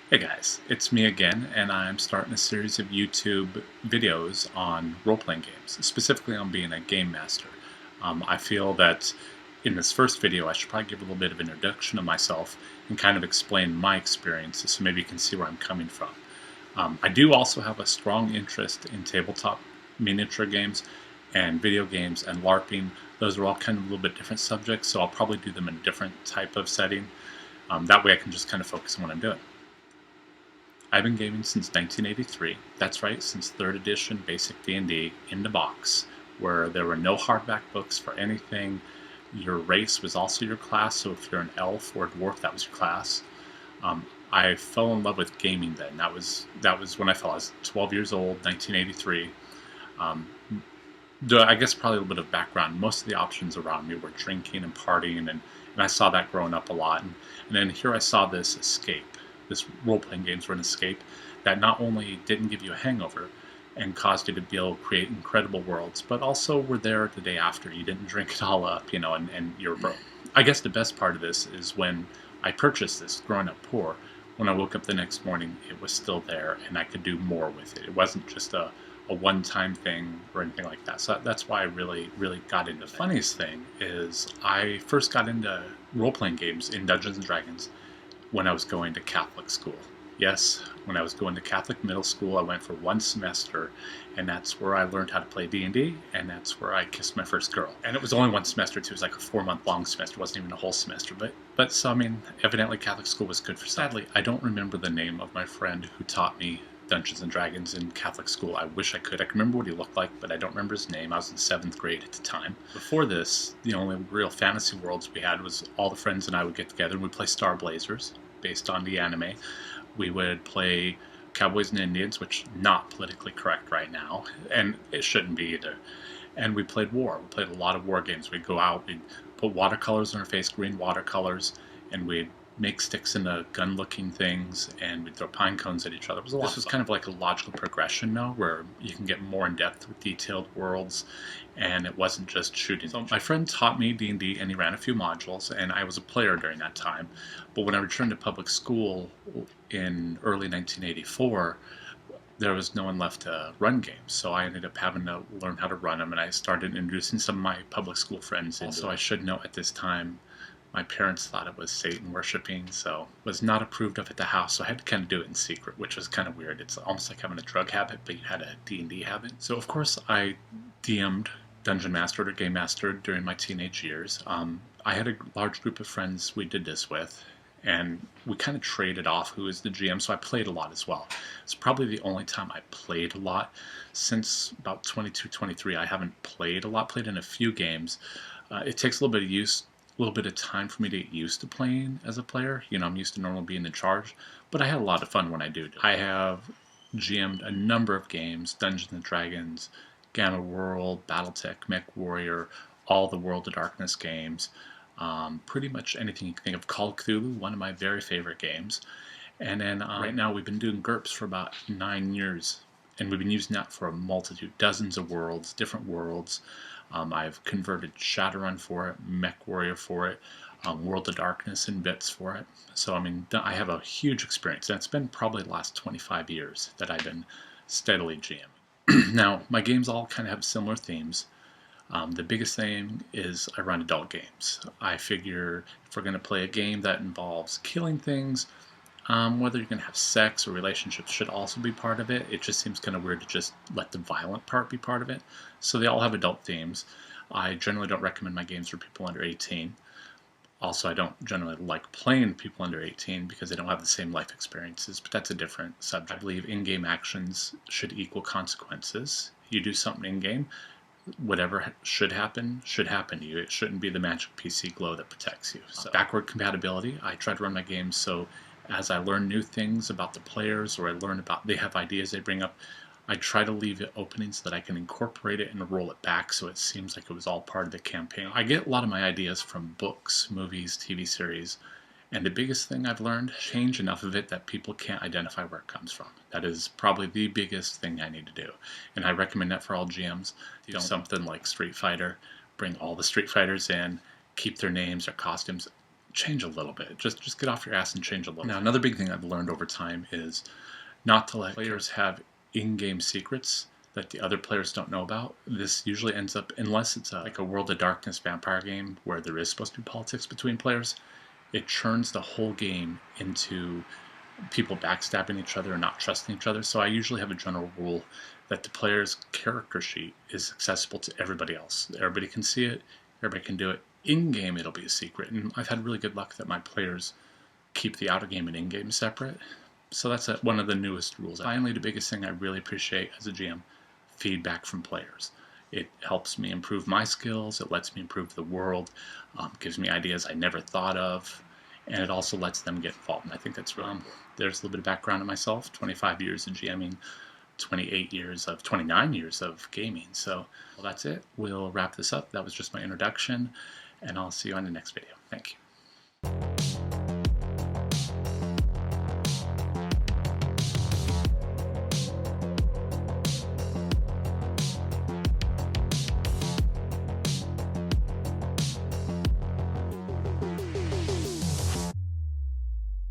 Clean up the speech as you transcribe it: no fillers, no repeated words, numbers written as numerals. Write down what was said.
Hey guys, it's me again, and I'm starting a series of YouTube videos on role-playing games, specifically on being a game master. I feel that in this first video, I should probably give a little bit of introduction of myself and kind of explain my experiences so maybe you can see where I'm coming from. I do also have a strong interest in tabletop miniature games and video games and LARPing. Those are all kind of a little bit different subjects, so I'll probably do them in a different type of setting. That way I can just kind of focus on what I'm doing. I've been gaming since 1983. That's right, since 3rd edition Basic D&D in the box, where there were no hardback books for anything. Your race was also your class, so if you're an elf or a dwarf, that was your class. I fell in love with gaming then. That was when I fell. I was 12 years old, 1983. Um, I guess probably a little bit of background. Most of the options around me were drinking and partying, and I saw that growing up a lot. And then here I saw this escape. This role-playing games were an escape that not only didn't give you a hangover and caused you to be able to create incredible worlds, but also were there the day after. You didn't drink it all up, and you're broke. I guess the best part of this is when I purchased this, growing up poor, when I woke up the next morning, it was still there, and I could do more with it. It wasn't just a one-time thing or anything like that. So that's why I really, really got into it. The funniest thing is I first got into role-playing games in Dungeons & Dragons when I was going to Catholic school. Yes, when I was going to Catholic middle school, I went for one semester, and that's where I learned how to play D&D, and that's where I kissed my first girl. And it was only one semester, too. It was like a 4-month-long semester. It wasn't even a whole semester. But so, I mean, evidently Catholic school was good for some. Sadly, I don't remember the name of my friend who taught me Dungeons & Dragons in Catholic school. I wish I could. I can remember what he looked like, but I don't remember his name. I was in 7th grade at the time. Before this, the only real fantasy worlds we had was all the friends and I would get together and we'd play Star Blazers, based on the anime. We would play Cowboys and Indians, which not politically correct right now, and it shouldn't be either. And we played war. We played a lot of war games. We'd go out, we'd put watercolors on our face, green watercolors, and we'd make sticks into gun-looking things, and we'd throw pine cones at each other. It was a lot. This was kind of like a logical progression now, where you can get more in depth with detailed worlds, and it wasn't just shooting. So my friend taught me D&D, and he ran a few modules, and I was a player during that time. But when I returned to public school in early 1984, there was no one left to run games, so I ended up having to learn how to run them, and I started introducing some of my public school friends. Also, I should note at this time, my parents thought it was Satan worshiping, so it was not approved of at the house, so I had to kind of do it in secret, which was kind of weird. It's almost like having a drug habit, but you had a D&D habit. So of course I DM'd, Dungeon Mastered, or Game Mastered during my teenage years. I had a large group of friends we did this with, and we kind of traded off who is the GM, so I played a lot as well. It's probably the only time I played a lot. Since about 22, 23, I haven't played a lot, played in a few games. It takes a little bit of a little bit of time for me to get used to playing as a player. I'm used to normally being in charge, but I had a lot of fun when I do. I have GM'd a number of games, Dungeons & Dragons, Gamma World, Battletech, Mech Warrior, all the World of Darkness games, pretty much anything you can think of. Call of Cthulhu, one of my very favorite games. And then right now we've been doing GURPS for about 9 years, and we've been using that for a multitude, dozens of worlds, different worlds. I've converted Shadowrun for it, Mech Warrior for it, World of Darkness and bits for it. So, I mean, I have a huge experience, and it's been probably the last 25 years that I've been steadily GMing. Now, my games all kind of have similar themes. The biggest thing is I run adult games. I figure if we're going to play a game that involves killing things, whether you're going to have sex or relationships should also be part of it. It just seems kind of weird to just let the violent part be part of it. So they all have adult themes. I generally don't recommend my games for people under 18. Also, I don't generally like playing people under 18 because they don't have the same life experiences, but that's a different subject. I believe in-game actions should equal consequences. You do something in-game, whatever should happen to you. It shouldn't be the magic PC glow that protects you. So backward compatibility, I try to run my games so as I learn new things about the players, or I learn about, they have ideas they bring up, I try to leave it opening so that I can incorporate it and roll it back so it seems like it was all part of the campaign. I get a lot of my ideas from books, movies, TV series, and the biggest thing I've learned, change enough of it that people can't identify where it comes from. That is probably the biggest thing I need to do. And I recommend that for all GMs. Do something like Street Fighter, bring all the Street Fighters in, keep their names, their costumes. change a little bit. Just get off your ass and change a little. Now, another big thing I've learned over time is not to let players have in-game secrets that the other players don't know about. This usually ends up, unless it's like a World of Darkness vampire game where there is supposed to be politics between players, it churns the whole game into people backstabbing each other and not trusting each other. So I usually have a general rule that the player's character sheet is accessible to everybody else. Everybody can see it, everybody can do it. In-game, it'll be a secret, and I've had really good luck that my players keep the out-of-game and in-game separate. So that's one of the newest rules. Finally, the biggest thing I really appreciate as a GM, feedback from players. It helps me improve my skills, it lets me improve the world, gives me ideas I never thought of, and it also lets them get involved. And I think that's really, there's a little bit of background on myself, 25 years of GMing, 29 years of gaming. So well, that's it. We'll wrap this up. That was just my introduction, and I'll see you on the next video. Thank you.